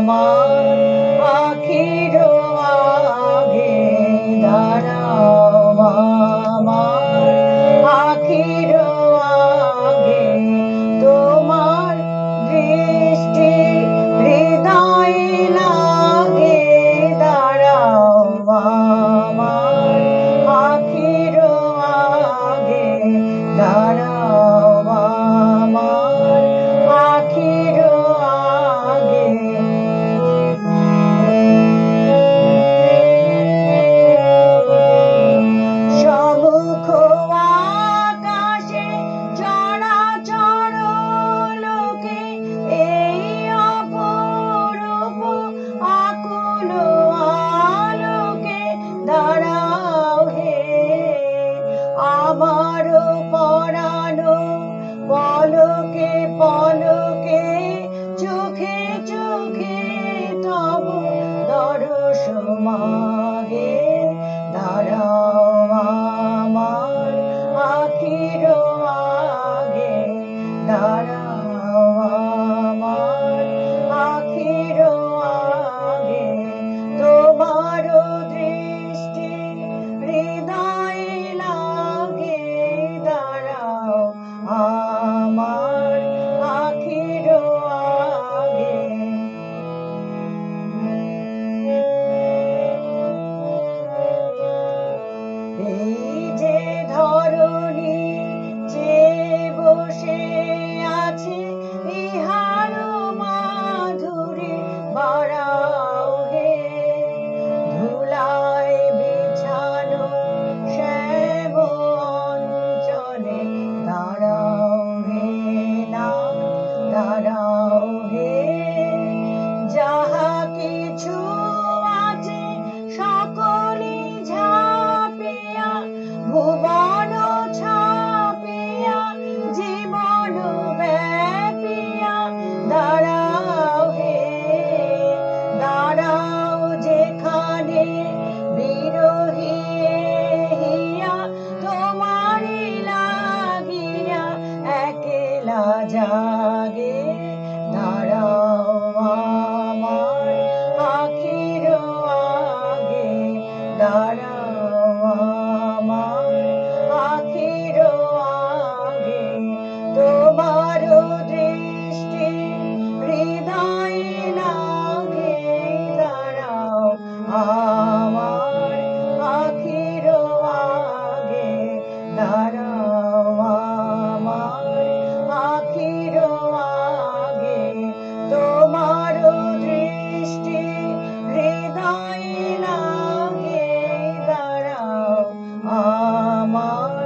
আমার আখির আগে দাঁড়াও আমার আখির আগে তোমার দৃষ্টি হৃদয়ে লাগে দাঁড়াও আমার আখির আগে দাঁড়াও আমার আখির আগে সমুখ আকাশে চরাচর লোকে এই অপরূপ আকুল আলোকে দাঁড়াও হে আমার পরানো পলকে পলকে চোখে চোখে তব দর্শ মাগে দাঁড়াও আমার আখির আগে দাঁড়াও আমার আখির আগে তোমার দৃষ্টি হৃদয়ে লাগে দাঁড়াও আমার আখির আগে এই যে ধরণী যে বসে আছে ইহার মাধুরী বাড়াও হে ধুলায় বিছানো শ্যাম অঞ্চলে দাঁড়াও হে না দাঁড়াও হে যাহা কিছু আছে সকলি ঝাঁপিয়া ভুবন ছাপিয়া জীবন ব্যাপিয়া দাঁড়াও হে দাঁড়াও যেখানে বিরহী হিয়া তোমারি লাগিয়া একলা জাগে দাঁড়াও আমার আখির আগে দাঁড়াও আমার আখির আগে তোমার দৃষ্টি হৃদয়ে লাগে দাঁড়াও আমার আখির আগে দাঁড়াও আমার আখির আগে তোমার দৃষ্টি হৃদয়ে লাগে দাঁড়াও আমার